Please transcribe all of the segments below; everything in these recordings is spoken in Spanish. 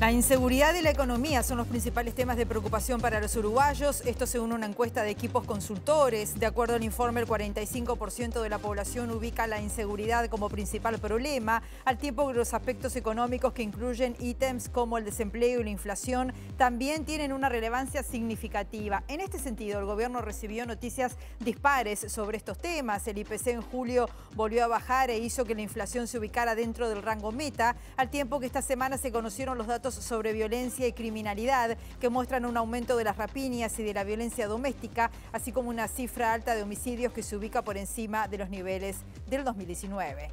La inseguridad y la economía son los principales temas de preocupación para los uruguayos. Esto según una encuesta de equipos consultores. De acuerdo al informe, el 45% de la población ubica la inseguridad como principal problema, al tiempo que los aspectos económicos, que incluyen ítems como el desempleo y la inflación, también tienen una relevancia significativa. En este sentido, el gobierno recibió noticias dispares sobre estos temas. El IPC en julio volvió a bajar e hizo que la inflación se ubicara dentro del rango meta, al tiempo que esta semana se conocieron los datos sobre violencia y criminalidad que muestran un aumento de las rapiñas y de la violencia doméstica, así como una cifra alta de homicidios que se ubica por encima de los niveles del 2019.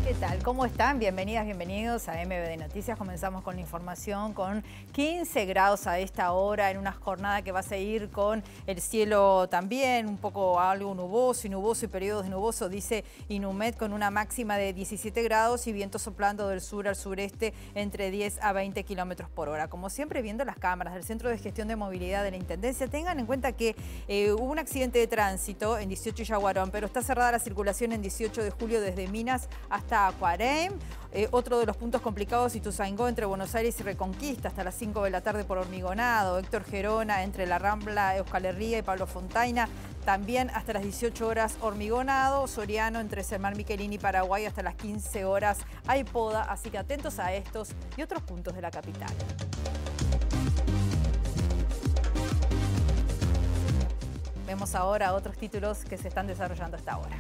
¿Qué tal? ¿Cómo están? Bienvenidas, bienvenidos a MBD Noticias. Comenzamos con la información con 15 grados a esta hora en una jornada que va a seguir con el cielo también un poco algo nuboso y periodos de nuboso, dice Inumet, con una máxima de 17 grados y viento soplando del sur al sureste entre 10 a 20 kilómetros por hora. Como siempre, viendo las cámaras del Centro de Gestión de Movilidad de la Intendencia, tengan en cuenta que hubo un accidente de tránsito en 18 y Yaguarón, pero está cerrada la circulación en 18 de julio desde Minas hasta Cuarem. Otro de los puntos complicados, Ituzaingó entre Buenos Aires y Reconquista hasta las 5 de la tarde por Hormigonado. Héctor Gerona entre La Rambla, Euskal Herria y Pablo Fontaina, también hasta las 18 horas Hormigonado. Soriano entre Selmar Michelini y Paraguay hasta las 15 horas hay poda, así que atentos a estos y otros puntos de la capital. Vemos ahora otros títulos que se están desarrollando hasta ahora.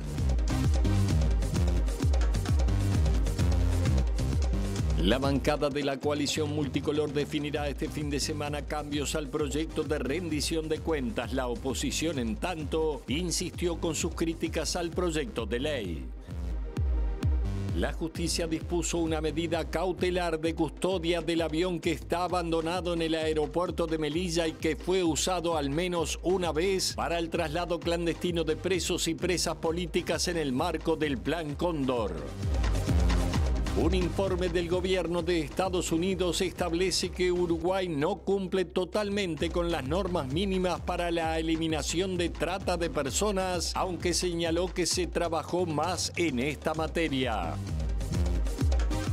La bancada de la coalición multicolor definirá este fin de semana cambios al proyecto de rendición de cuentas. La oposición, en tanto, insistió con sus críticas al proyecto de ley. La justicia dispuso una medida cautelar de custodia del avión que está abandonado en el aeropuerto de Melilla y que fue usado al menos una vez para el traslado clandestino de presos y presas políticas en el marco del Plan Cóndor. Un informe del gobierno de Estados Unidos establece que Uruguay no cumple totalmente con las normas mínimas para la eliminación de trata de personas, aunque señaló que se trabajó más en esta materia.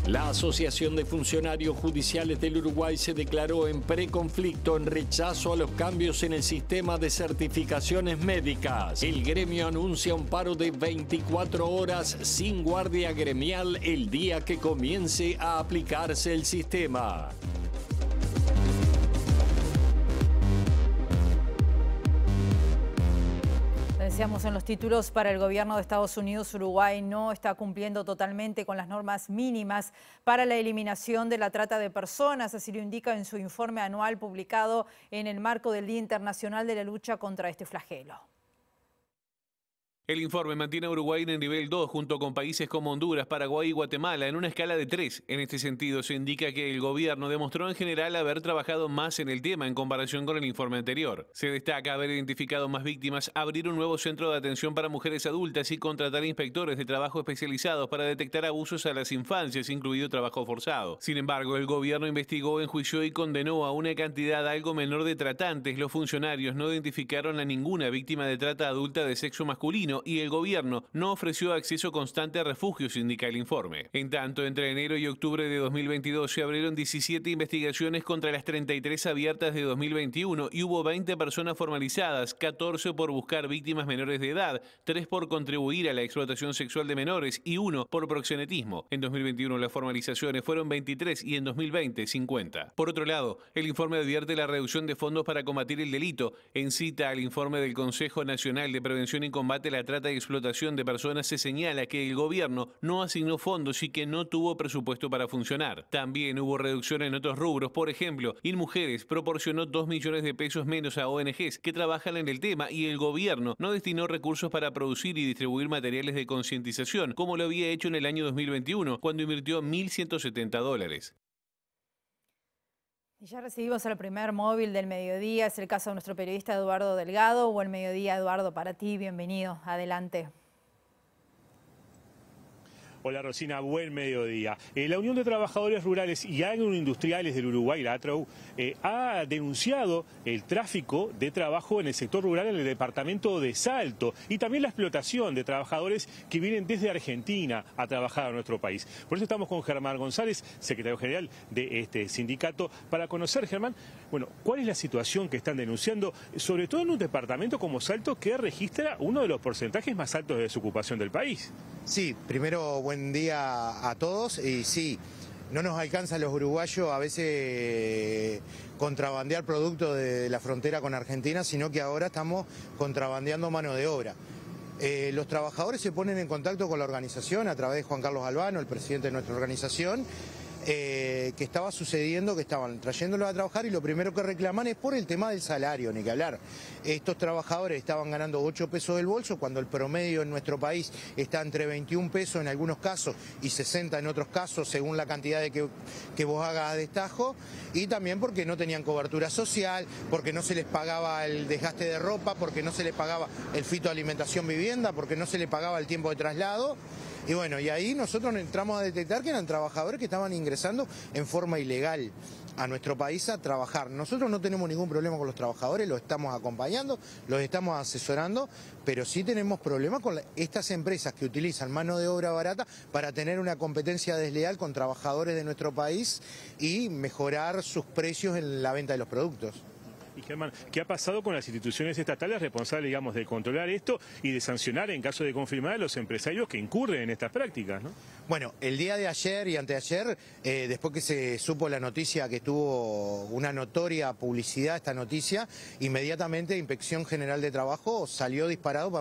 La Asociación de Funcionarios Judiciales del Uruguay se declaró en preconflicto en rechazo a los cambios en el sistema de certificaciones médicas. El gremio anuncia un paro de 24 horas sin guardia gremial el día que comience a aplicarse el sistema. Decíamos en los títulos, para el gobierno de Estados Unidos, Uruguay no está cumpliendo totalmente con las normas mínimas para la eliminación de la trata de personas, así lo indica en su informe anual publicado en el marco del Día Internacional de la Lucha contra este flagelo. El informe mantiene a Uruguay en el nivel 2 junto con países como Honduras, Paraguay y Guatemala en una escala de 3. En este sentido, se indica que el gobierno demostró en general haber trabajado más en el tema en comparación con el informe anterior. Se destaca haber identificado más víctimas, abrir un nuevo centro de atención para mujeres adultas y contratar inspectores de trabajo especializados para detectar abusos a las infancias, incluido trabajo forzado. Sin embargo, el gobierno investigó, enjuició y condenó a una cantidad algo menor de tratantes. Los funcionarios no identificaron a ninguna víctima de trata adulta de sexo masculino y el gobierno no ofreció acceso constante a refugios, indica el informe. En tanto, entre enero y octubre de 2022 se abrieron 17 investigaciones contra las 33 abiertas de 2021 y hubo 20 personas formalizadas, 14 por buscar víctimas menores de edad, 3 por contribuir a la explotación sexual de menores y 1 por proxenetismo. En 2021 las formalizaciones fueron 23 y en 2020 50. Por otro lado, el informe advierte la reducción de fondos para combatir el delito. En cita al informe del Consejo Nacional de Prevención y Combate a la Trata y Explotación de Personas, se señala que el gobierno no asignó fondos y que no tuvo presupuesto para funcionar. También hubo reducción en otros rubros. Por ejemplo, InMujeres proporcionó 2 millones de pesos menos a ONGs que trabajan en el tema y el gobierno no destinó recursos para producir y distribuir materiales de concientización, como lo había hecho en el año 2021, cuando invirtió $1.170. Y ya recibimos el primer móvil del mediodía, es el caso de nuestro periodista Eduardo Delgado. Buen mediodía, Eduardo, para ti, bienvenido, adelante. Hola Rosina, buen mediodía. La Unión de Trabajadores Rurales y Agroindustriales del Uruguay, la ATROU, ha denunciado el tráfico de trabajo en el sector rural en el departamento de Salto y también la explotación de trabajadores que vienen desde Argentina a trabajar a nuestro país. Por eso estamos con Germán González, secretario general de este sindicato, para conocer, Germán, bueno, cuál es la situación que están denunciando, sobre todo en un departamento como Salto que registra uno de los porcentajes más altos de desocupación del país. Sí, primero buen día a todos y sí, no nos alcanza a los uruguayos a veces contrabandear productos de la frontera con Argentina, sino que ahora estamos contrabandeando mano de obra. Los trabajadores se ponen en contacto con la organización a través de Juan Carlos Albano, el presidente de nuestra organización, que estaba sucediendo, que estaban trayéndolos a trabajar y lo primero que reclaman es por el tema del salario, ni que hablar. Estos trabajadores estaban ganando 8 pesos del bolso cuando el promedio en nuestro país está entre 21 pesos en algunos casos y 60 en otros casos según la cantidad de que vos hagas de destajo, y también porque no tenían cobertura social, porque no se les pagaba el desgaste de ropa, porque no se les pagaba el fitoalimentación vivienda, porque no se les pagaba el tiempo de traslado. Y bueno, y ahí nosotros entramos a detectar que eran trabajadores que estaban ingresando en forma ilegal a nuestro país a trabajar. Nosotros no tenemos ningún problema con los trabajadores, los estamos acompañando, los estamos asesorando, pero sí tenemos problemas con estas empresas que utilizan mano de obra barata para tener una competencia desleal con trabajadores de nuestro país y mejorar sus precios en la venta de los productos. Y Germán, ¿qué ha pasado con las instituciones estatales responsables, digamos, de controlar esto y de sancionar en caso de confirmar a los empresarios que incurren en estas prácticas, ¿no? Bueno, el día de ayer y anteayer, después que se supo la noticia que tuvo una notoria publicidad esta noticia, inmediatamente Inspección General de Trabajo salió disparado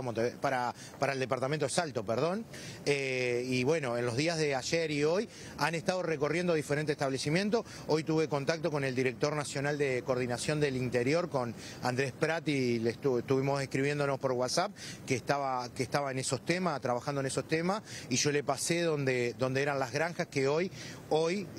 para el departamento de Salto, perdón. Y bueno, en los días de ayer y hoy han estado recorriendo diferentes establecimientos. Hoy tuve contacto con el director nacional de coordinación del Interior, con Andrés Prati, le estuvimos escribiéndonos por WhatsApp que estaba en esos temas, trabajando en esos temas, y yo le pasé donde eran las granjas que hoy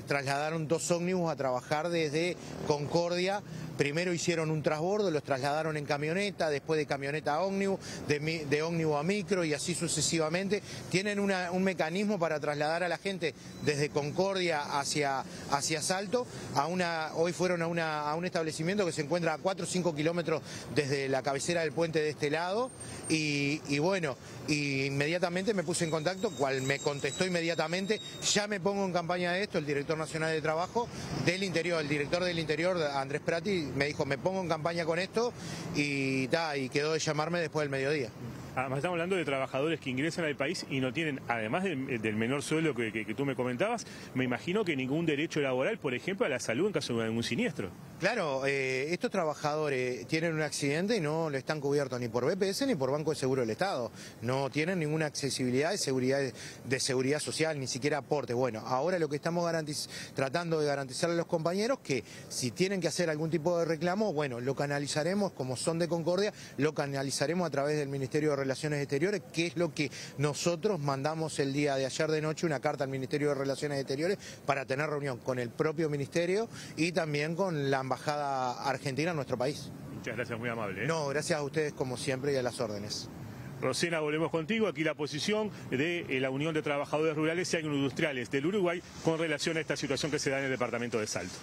trasladaron 2 ómnibus a trabajar desde Concordia. Primero hicieron un transbordo, los trasladaron en camioneta, después de camioneta a ómnibus, de ómnibus a micro y así sucesivamente. Tienen un mecanismo para trasladar a la gente desde Concordia hacia Salto. Hoy fueron a un establecimiento que se encuentra a 4 o 5 kilómetros desde la cabecera del puente de este lado. Y bueno, inmediatamente me puse en contacto, cual me contestó inmediatamente, ya me pongo en campaña de esto, el director nacional de trabajo del Interior, el director del Interior, Andrés Prati, me dijo, me pongo en campaña con esto y quedó de llamarme después del mediodía. Además estamos hablando de trabajadores que ingresan al país y no tienen, además del menor sueldo que tú me comentabas, me imagino que ningún derecho laboral, por ejemplo, a la salud en caso de algún siniestro. Claro, estos trabajadores tienen un accidente y no le están cubiertos ni por BPS ni por Banco de Seguro del Estado. No tienen ninguna accesibilidad de seguridad social, ni siquiera aporte. Bueno, ahora lo que estamos tratando de garantizarle a los compañeros que si tienen que hacer algún tipo de reclamo, bueno, lo canalizaremos, como son de Concordia, lo canalizaremos a través del Ministerio de Relaciones Exteriores, que es lo que nosotros mandamos el día de ayer de noche, una carta al Ministerio de Relaciones Exteriores para tener reunión con el propio ministerio y también con la Embajada Argentina en nuestro país. Muchas gracias, muy amable. No, gracias a ustedes como siempre y a las órdenes. Rosena, volvemos contigo. Aquí la posición de la Unión de Trabajadores Rurales y Agroindustriales del Uruguay con relación a esta situación que se da en el departamento de Salto.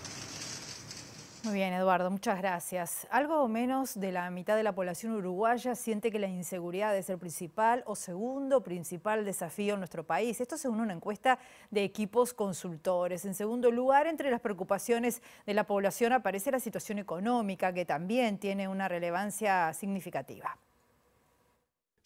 Muy bien, Eduardo, muchas gracias. Algo menos de la mitad de la población uruguaya siente que la inseguridad es el principal o segundo principal desafío en nuestro país. Esto según una encuesta de Equipos Consultores. En segundo lugar, entre las preocupaciones de la población aparece la situación económica, que también tiene una relevancia significativa.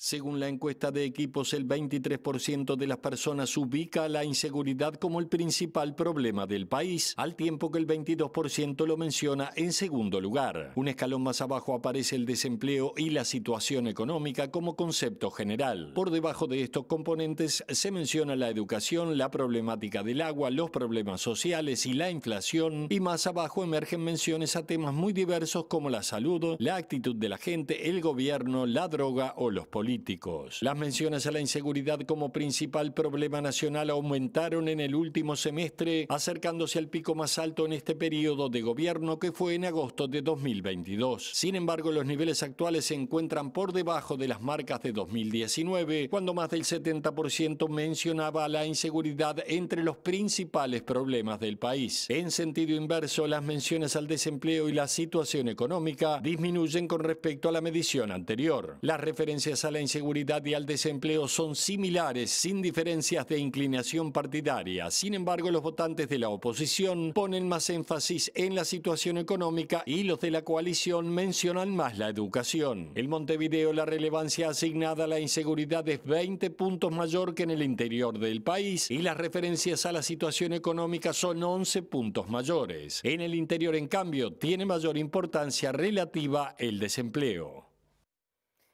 Según la encuesta de Equipos, el 23% de las personas ubica la inseguridad como el principal problema del país, al tiempo que el 22% lo menciona en segundo lugar. Un escalón más abajo aparece el desempleo y la situación económica como concepto general. Por debajo de estos componentes se menciona la educación, la problemática del agua, los problemas sociales y la inflación, y más abajo emergen menciones a temas muy diversos como la salud, la actitud de la gente, el gobierno, la droga o los políticos. políticos. Las menciones a la inseguridad como principal problema nacional aumentaron en el último semestre, acercándose al pico más alto en este periodo de gobierno que fue en agosto de 2022. Sin embargo, los niveles actuales se encuentran por debajo de las marcas de 2019, cuando más del 70% mencionaba la inseguridad entre los principales problemas del país. En sentido inverso, las menciones al desempleo y la situación económica disminuyen con respecto a la medición anterior. Las referencias a la inseguridad y al desempleo son similares, sin diferencias de inclinación partidaria. Sin embargo, los votantes de la oposición ponen más énfasis en la situación económica y los de la coalición mencionan más la educación. En Montevideo, la relevancia asignada a la inseguridad es 20 puntos mayor que en el interior del país y las referencias a la situación económica son 11 puntos mayores. En el interior, en cambio, tiene mayor importancia relativa el desempleo.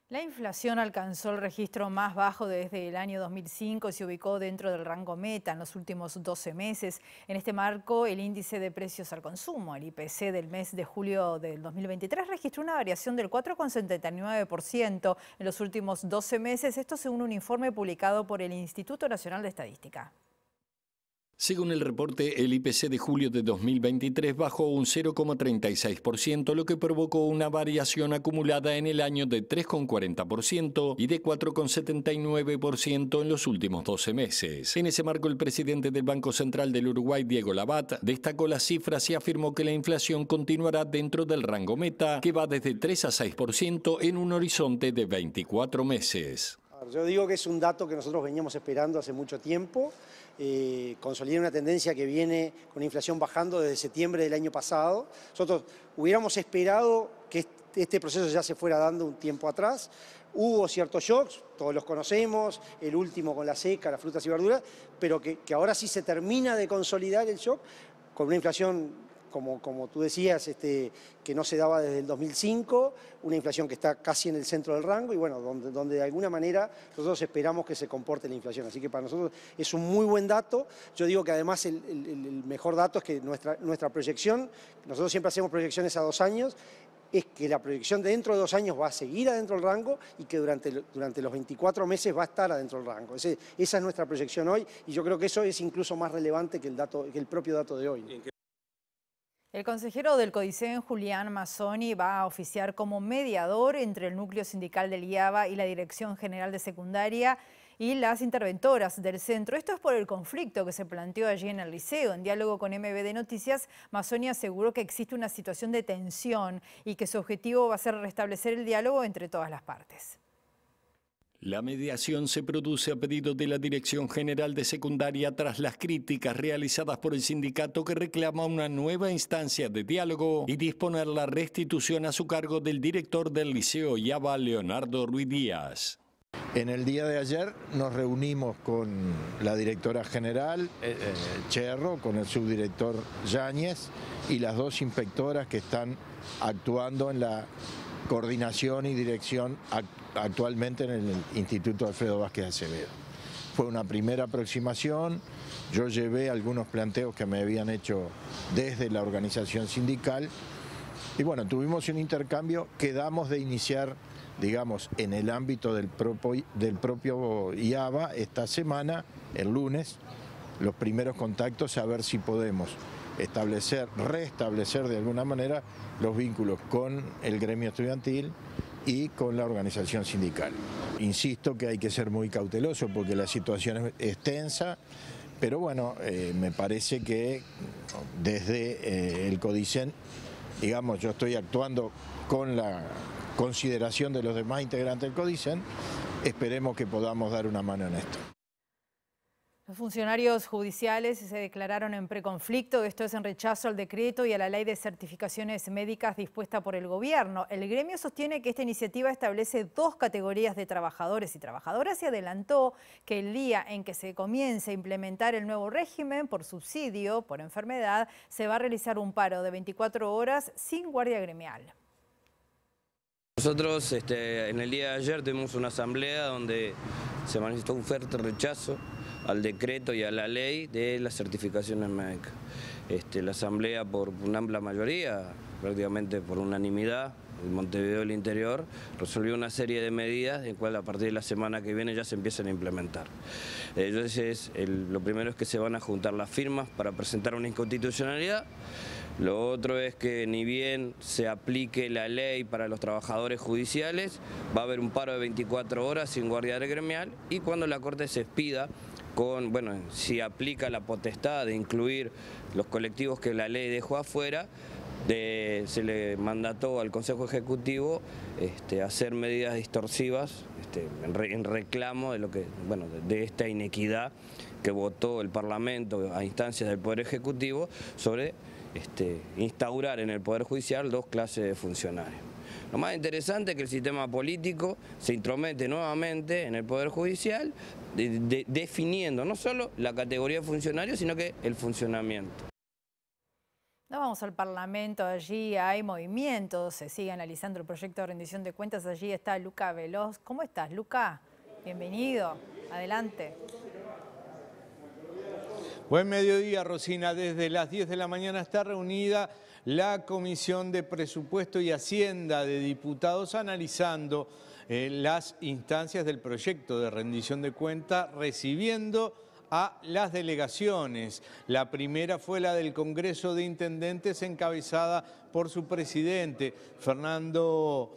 La inflación alcanzó el registro más bajo desde el año 2005 y se ubicó dentro del rango meta en los últimos 12 meses. En este marco, el índice de precios al consumo, el IPC del mes de julio del 2023, registró una variación del 4,79% en los últimos 12 meses. Esto según un informe publicado por el Instituto Nacional de Estadística. Según el reporte, el IPC de julio de 2023 bajó un 0,36%, lo que provocó una variación acumulada en el año de 3,40% y de 4,79% en los últimos 12 meses. En ese marco, el presidente del Banco Central del Uruguay, Diego Labat, destacó las cifras y afirmó que la inflación continuará dentro del rango meta, que va desde 3 a 6% en un horizonte de 24 meses. Yo digo que es un dato que nosotros veníamos esperando hace mucho tiempo. Consolida una tendencia que viene con la inflación bajando desde septiembre del año pasado. Nosotros hubiéramos esperado que este proceso ya se fuera dando un tiempo atrás. Hubo ciertos shocks, todos los conocemos, el último con la seca, las frutas y verduras, pero que ahora sí se termina de consolidar el shock con una inflación, como tú decías, que no se daba desde el 2005, una inflación que está casi en el centro del rango y bueno, donde de alguna manera nosotros esperamos que se comporte la inflación. Así que para nosotros es un muy buen dato. Yo digo que además el mejor dato es que nuestra proyección, nosotros siempre hacemos proyecciones a 2 años, es que la proyección de dentro de 2 años va a seguir adentro del rango y que durante los 24 meses va a estar adentro del rango. Esa es nuestra proyección hoy y yo creo que eso es incluso más relevante que el propio dato de hoy. El consejero del CODICEN, Julián Mazzoni, va a oficiar como mediador entre el núcleo sindical del IABA y la Dirección General de Secundaria y las interventoras del centro. Esto es por el conflicto que se planteó allí en el liceo. En diálogo con MBD Noticias, Mazzoni aseguró que existe una situación de tensión y que su objetivo va a ser restablecer el diálogo entre todas las partes. La mediación se produce a pedido de la Dirección General de Secundaria tras las críticas realizadas por el sindicato que reclama una nueva instancia de diálogo y disponer la restitución a su cargo del director del Liceo IABA, Leonardo Ruiz Díaz. En el día de ayer nos reunimos con la directora general, Cherro, con el subdirector Yáñez y las 2 inspectoras que están actuando en la coordinación y dirección actualmente en el Instituto Alfredo Vázquez Acevedo. Fue una primera aproximación, yo llevé algunos planteos que me habían hecho desde la organización sindical y bueno, tuvimos un intercambio, quedamos de iniciar, digamos, en el ámbito del propio IABA esta semana, el lunes, los primeros contactos a ver si podemos restablecer de alguna manera los vínculos con el gremio estudiantil y con la organización sindical. Insisto que hay que ser muy cauteloso porque la situación es tensa, pero bueno, me parece que desde el CODICEN, digamos, yo estoy actuando con la consideración de los demás integrantes del CODICEN, esperemos que podamos dar una mano en esto. Los funcionarios judiciales se declararon en preconflicto, esto es en rechazo al decreto y a la ley de certificaciones médicas dispuesta por el gobierno. El gremio sostiene que esta iniciativa establece 2 categorías de trabajadores y trabajadoras y adelantó que el día en que se comience a implementar el nuevo régimen por subsidio, por enfermedad, se va a realizar un paro de 24 horas sin guardia gremial. Nosotros en el día de ayer tuvimos una asamblea donde se manifestó un fuerte rechazo al decreto y a la ley de las certificaciones médicas. La asamblea por una amplia mayoría, prácticamente por unanimidad, Montevideo del Interior resolvió una serie de medidas en cual a partir de la semana que viene ya se empiezan a implementar. Entonces, lo primero es que se van a juntar las firmas para presentar una inconstitucionalidad. Lo otro es que ni bien se aplique la ley para los trabajadores judiciales, va a haber un paro de 24 horas sin guardia gremial, y cuando la Corte se expida si aplica la potestad de incluir los colectivos que la ley dejó afuera, se le mandató al Consejo Ejecutivo hacer medidas distorsivas en reclamo de esta inequidad que votó el Parlamento a instancias del Poder Ejecutivo sobre instaurar en el Poder Judicial 2 clases de funcionarios. Lo más interesante es que el sistema político se intromete nuevamente en el Poder Judicial, definiendo no solo la categoría de funcionario, sino que el funcionamiento. Nos vamos al Parlamento, allí hay movimientos, se sigue analizando el proyecto de rendición de cuentas. Allí está Luca Veloz. ¿Cómo estás, Luca? Bienvenido, adelante. Buen mediodía, Rosina. Desde las 10 de la mañana está reunida la Comisión de Presupuesto y Hacienda de Diputados analizando las instancias del proyecto de rendición de cuentas, recibiendo a las delegaciones. La primera fue la del Congreso de Intendentes, encabezada por su presidente, Fernando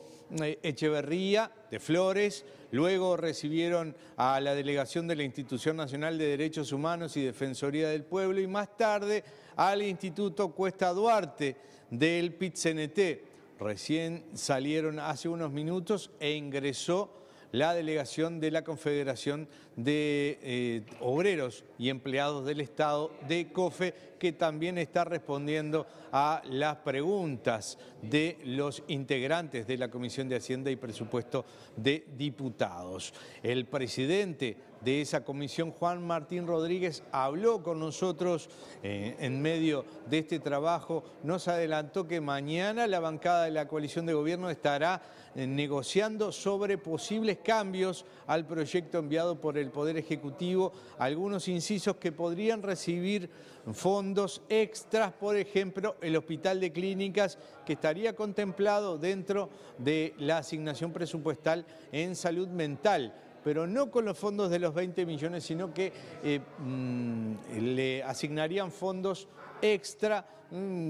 Echeverría de Flores. Luego recibieron a la delegación de la Institución Nacional de Derechos Humanos y Defensoría del Pueblo, y más tarde al Instituto Cuesta Duarte del PIT-CNT. Recién salieron hace unos minutos e ingresó la delegación de la Confederación de Obreros y Empleados del Estado de COFE, que también está respondiendo a las preguntas de los integrantes de la Comisión de Hacienda y Presupuesto de Diputados. El presidente de esa comisión, Juan Martín Rodríguez, habló con nosotros en medio de este trabajo. Nos adelantó que mañana la bancada de la coalición de gobierno estará negociando sobre posibles cambios al proyecto enviado por el Poder Ejecutivo, algunos incisos que podrían recibir fondos extras, por ejemplo, el Hospital de Clínicas, que estaría contemplado dentro de la asignación presupuestal en salud mental, pero no con los fondos de los 20 millones, sino que le asignarían fondos extra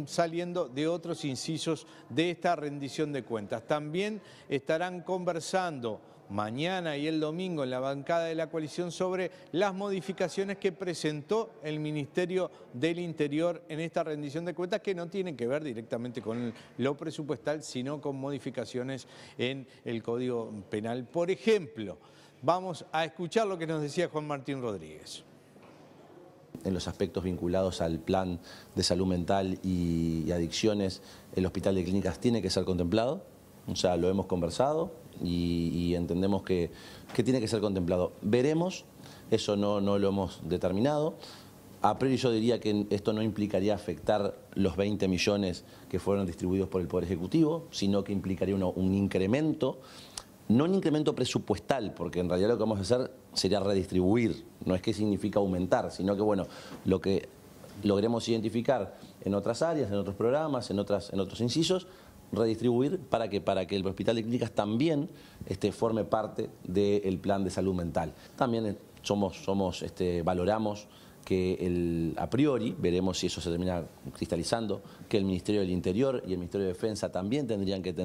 saliendo de otros incisos de esta rendición de cuentas. También estarán conversando mañana y el domingo en la bancada de la coalición sobre las modificaciones que presentó el Ministerio del Interior en esta rendición de cuentas, que no tienen que ver directamente con lo presupuestal, sino con modificaciones en el Código Penal. Por ejemplo, vamos a escuchar lo que nos decía Juan Martín Rodríguez. En los aspectos vinculados al plan de salud mental y adicciones, el Hospital de Clínicas tiene que ser contemplado. O sea, lo hemos conversado y entendemos que tiene que ser contemplado. Veremos, eso no lo hemos determinado. A priori yo diría que esto no implicaría afectar los 20 millones que fueron distribuidos por el Poder Ejecutivo, sino que implicaría un incremento, no un incremento presupuestal, porque en realidad lo que vamos a hacer sería redistribuir, no es que significa aumentar, sino que lo que logremos identificar en otras áreas, en otros programas, en otros incisos, redistribuir para que el Hospital de Clínicas también forme parte del plan de salud mental. También valoramos que a priori, veremos si eso se termina cristalizando, que el Ministerio del Interior y el Ministerio de Defensa también tendrían que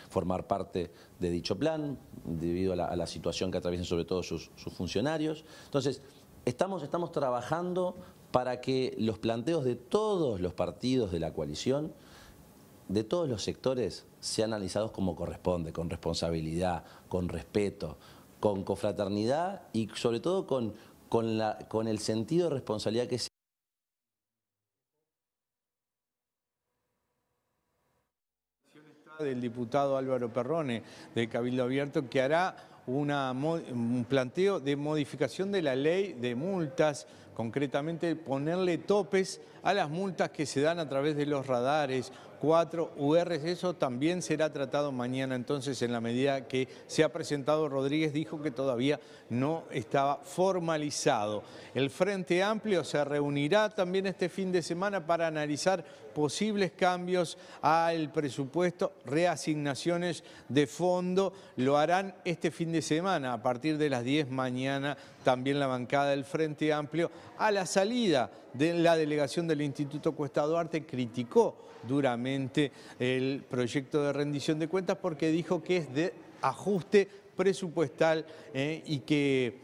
formar parte de dicho plan, debido a la situación que atraviesan sobre todo sus funcionarios. Entonces, estamos trabajando para que los planteos de todos los partidos de la coalición, de todos los sectores, sean analizados como corresponde, con responsabilidad, con respeto, con confraternidad y sobre todo con el sentido de responsabilidad que del diputado Álvaro Perrone de Cabildo Abierto, que hará un planteo de modificación de la ley de multas concretamente ponerle topes a las multas que se dan a través de los radares, 4 URs. Eso también será tratado mañana, entonces, en la medida que se ha presentado. Rodríguez dijo que todavía no estaba formalizado. El Frente Amplio se reunirá también este fin de semana para analizar posibles cambios al presupuesto, reasignaciones de fondo. Lo harán este fin de semana, a partir de las 10 mañana, también la bancada del Frente Amplio. A la salida de la delegación del Instituto Cuesta Duarte criticó duramente el proyecto de rendición de cuentas porque dijo que es de ajuste presupuestal y que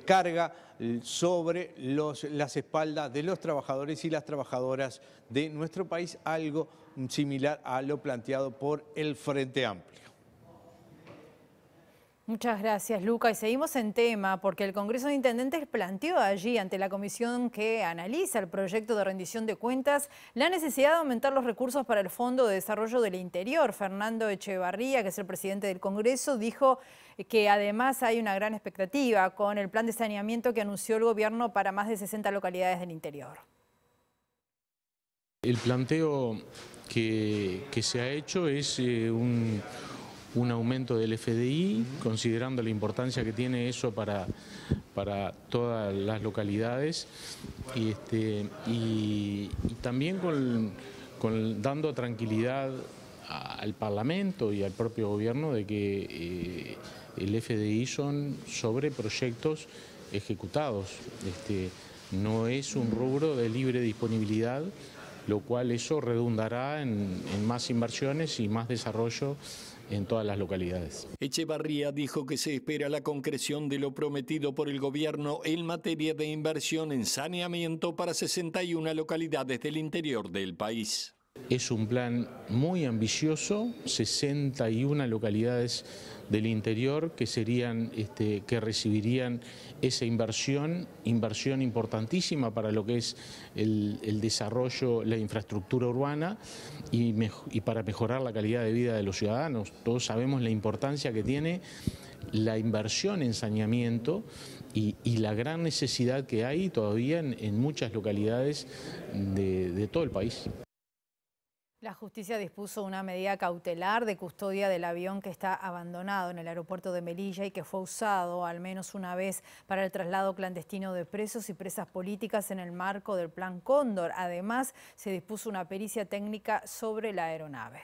carga sobre las espaldas de los trabajadores y las trabajadoras de nuestro país, algo similar a lo planteado por el Frente Amplio. Muchas gracias, Luca. Y seguimos en tema porque el Congreso de Intendentes planteó allí ante la comisión que analiza el proyecto de rendición de cuentas la necesidad de aumentar los recursos para el Fondo de Desarrollo del Interior. Fernando Echevarría, que es el presidente del Congreso, dijo que además hay una gran expectativa con el plan de saneamiento que anunció el gobierno para más de 60 localidades del interior. El planteo que se ha hecho es un aumento del FDI, considerando la importancia que tiene eso para todas las localidades y también dando tranquilidad al Parlamento y al propio gobierno de que el FDI son sobre proyectos ejecutados. No es un rubro de libre disponibilidad, lo cual eso redundará en más inversiones y más desarrollo en todas las localidades. Echevarría dijo que se espera la concreción de lo prometido por el gobierno en materia de inversión en saneamiento para 61 localidades del interior del país. Es un plan muy ambicioso, 61 localidades del interior que serían, que recibirían esa inversión importantísima para lo que es el desarrollo, la infraestructura urbana y para mejorar la calidad de vida de los ciudadanos. Todos sabemos la importancia que tiene la inversión en saneamiento y la gran necesidad que hay todavía en muchas localidades de todo el país. La justicia dispuso una medida cautelar de custodia del avión que está abandonado en el aeropuerto de Melilla y que fue usado al menos una vez para el traslado clandestino de presos y presas políticas en el marco del Plan Cóndor. Además, se dispuso una pericia técnica sobre la aeronave.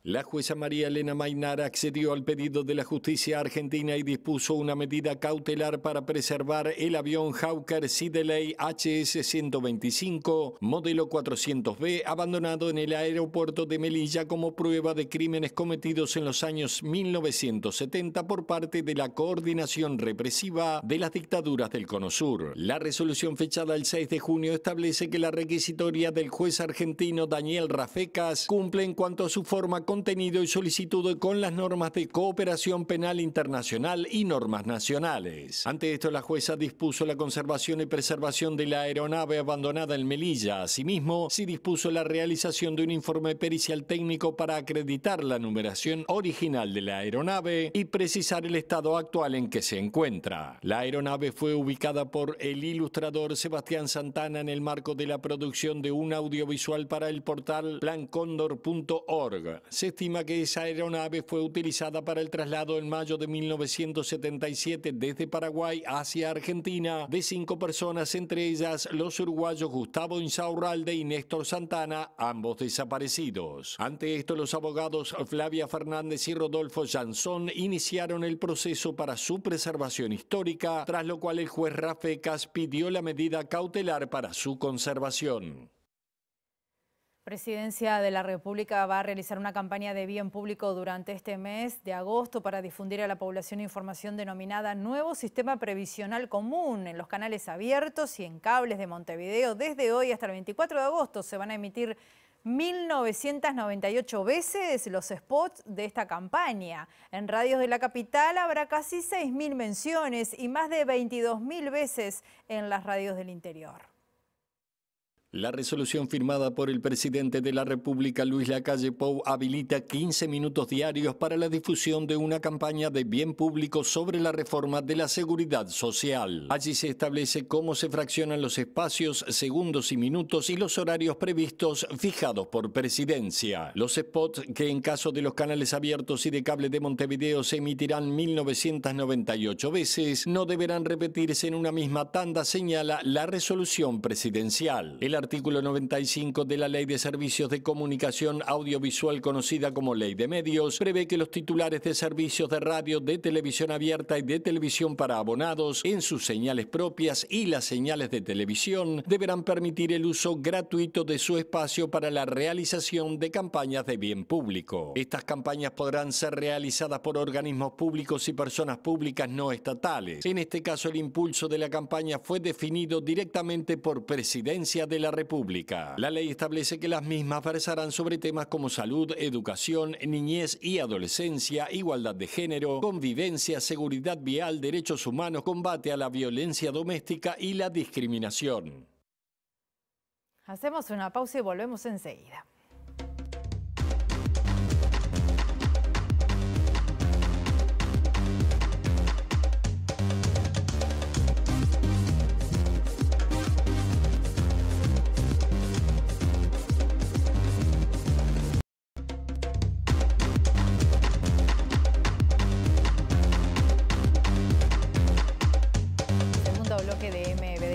La jueza María Elena Mainar accedió al pedido de la justicia argentina y dispuso una medida cautelar para preservar el avión Hawker Siddeley HS-125, modelo 400B, abandonado en el aeropuerto de Melilla como prueba de crímenes cometidos en los años 1970 por parte de la coordinación represiva de las dictaduras del Cono Sur. La resolución fechada el 6 de junio establece que la requisitoria del juez argentino Daniel Rafecas cumple en cuanto a su forma, contenido y solicitud con las normas de cooperación penal internacional y normas nacionales. Ante esto, la jueza dispuso la conservación y preservación de la aeronave abandonada en Melilla. Asimismo, se dispuso la realización de un informe pericial técnico para acreditar la numeración original de la aeronave y precisar el estado actual en que se encuentra. La aeronave fue ubicada por el ilustrador Sebastián Santana en el marco de la producción de un audiovisual para el portal plancondor.org. Se estima que esa aeronave fue utilizada para el traslado en mayo de 1977 desde Paraguay hacia Argentina de 5 personas, entre ellas los uruguayos Gustavo Insaurralde y Néstor Santana, ambos desaparecidos. Ante esto, los abogados Flavia Fernández y Rodolfo Jansson iniciaron el proceso para su preservación histórica, tras lo cual el juez Rafecas pidió la medida cautelar para su conservación. Presidencia de la República va a realizar una campaña de bien público durante este mes de agosto para difundir a la población información denominada Nuevo Sistema Previsional Común en los canales abiertos y en cables de Montevideo. Desde hoy hasta el 24 de agosto se van a emitir 1.998 veces los spots de esta campaña. En radios de la capital habrá casi 6.000 menciones y más de 22.000 veces en las radios del interior. La resolución firmada por el presidente de la República, Luis Lacalle Pou, habilita 15 minutos diarios para la difusión de una campaña de bien público sobre la reforma de la seguridad social. Allí se establece cómo se fraccionan los espacios, segundos y minutos y los horarios previstos fijados por presidencia. Los spots, que en caso de los canales abiertos y de cable de Montevideo se emitirán 1998 veces, no deberán repetirse en una misma tanda, señala la resolución presidencial. El artículo 95 de la Ley de Servicios de Comunicación Audiovisual, conocida como Ley de Medios, prevé que los titulares de servicios de radio, de televisión abierta y de televisión para abonados, en sus señales propias y las señales de televisión, deberán permitir el uso gratuito de su espacio para la realización de campañas de bien público. Estas campañas podrán ser realizadas por organismos públicos y personas públicas no estatales. En este caso, el impulso de la campaña fue definido directamente por Presidencia de la República. La ley establece que las mismas versarán sobre temas como salud, educación, niñez y adolescencia, igualdad de género, convivencia, seguridad vial, derechos humanos, combate a la violencia doméstica y la discriminación. Hacemos una pausa y volvemos enseguida.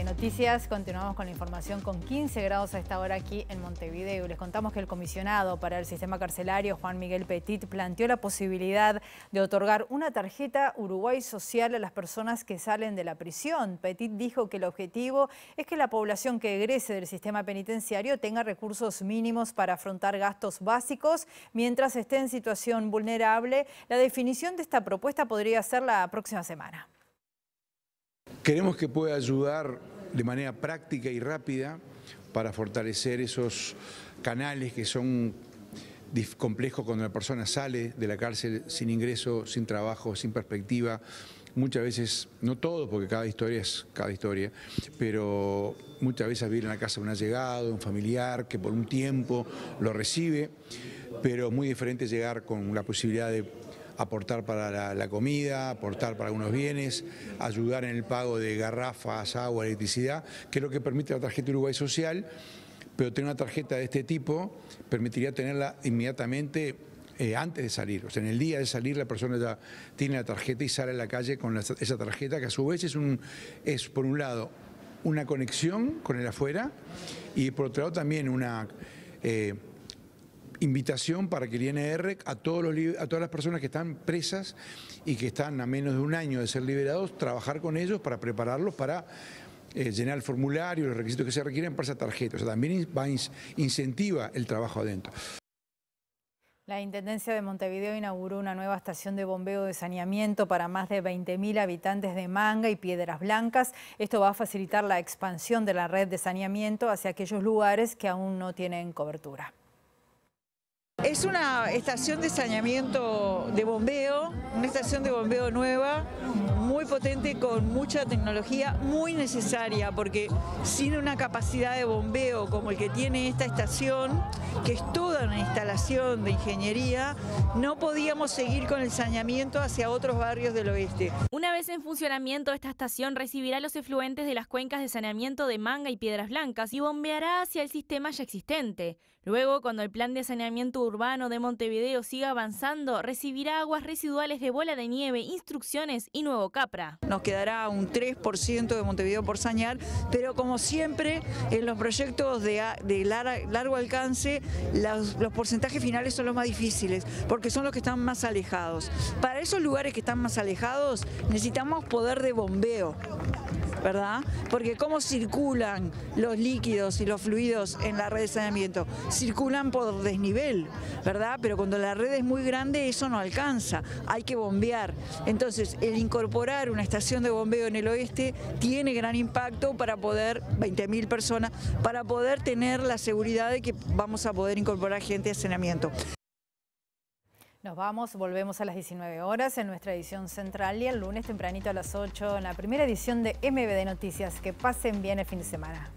Noticias, continuamos con la información con 15 grados a esta hora aquí en Montevideo. Les contamos que el comisionado para el sistema carcelario, Juan Miguel Petit, planteó la posibilidad de otorgar una tarjeta Uruguay Social a las personas que salen de la prisión. Petit dijo que el objetivo es que la población que egrese del sistema penitenciario tenga recursos mínimos para afrontar gastos básicos mientras esté en situación vulnerable. La definición de esta propuesta podría ser la próxima semana. Queremos que pueda ayudar de manera práctica y rápida para fortalecer esos canales que son complejos cuando la persona sale de la cárcel sin ingreso, sin trabajo, sin perspectiva. Muchas veces, no todo, porque cada historia es cada historia, pero muchas veces vive en la casa de un allegado, un familiar que por un tiempo lo recibe, pero es muy diferente llegar con la posibilidad de aportar para la comida, aportar para algunos bienes, ayudar en el pago de garrafas, agua, electricidad, que es lo que permite la tarjeta Uruguay Social, pero tener una tarjeta de este tipo permitiría tenerla inmediatamente antes de salir. O sea, en el día de salir la persona ya tiene la tarjeta y sale a la calle con esa tarjeta, que a su vez es por un lado una conexión con el afuera y por otro lado también una invitación para que el INR a todas las personas que están presas y que están a menos de un año de ser liberados, trabajar con ellos para prepararlos para llenar el formulario, los requisitos que se requieren para esa tarjeta. O sea, también incentiva el trabajo adentro. La Intendencia de Montevideo inauguró una nueva estación de bombeo de saneamiento para más de 20.000 habitantes de Manga y Piedras Blancas. Esto va a facilitar la expansión de la red de saneamiento hacia aquellos lugares que aún no tienen cobertura. Es una estación de saneamiento de bombeo, una estación de bombeo nueva, muy potente, con mucha tecnología, muy necesaria, porque sin una capacidad de bombeo como el que tiene esta estación, que es toda una instalación de ingeniería, no podíamos seguir con el saneamiento hacia otros barrios del oeste. Una vez en funcionamiento, esta estación recibirá los efluentes de las cuencas de saneamiento de Manga y Piedras Blancas y bombeará hacia el sistema ya existente. Luego, cuando el plan de saneamiento urbano de Montevideo siga avanzando, recibirá aguas residuales de Bola de Nieve, Instrucciones y Nuevo Capra. Nos quedará un 3% de Montevideo por sanear, pero como siempre, en los proyectos de largo alcance, los porcentajes finales son los más difíciles, porque son los que están más alejados. Para esos lugares que están más alejados, necesitamos poder de bombeo, ¿verdad? Porque cómo circulan los líquidos y los fluidos en la red de saneamiento, circulan por desnivel, ¿verdad? Pero cuando la red es muy grande eso no alcanza, hay que bombear. Entonces, el incorporar una estación de bombeo en el oeste tiene gran impacto para poder, 20.000 personas, para poder tener la seguridad de que vamos a poder incorporar gente de saneamiento. Nos vamos, volvemos a las 19 horas en nuestra edición central y el lunes tempranito a las 8 en la primera edición de MBD Noticias. Que pasen bien el fin de semana.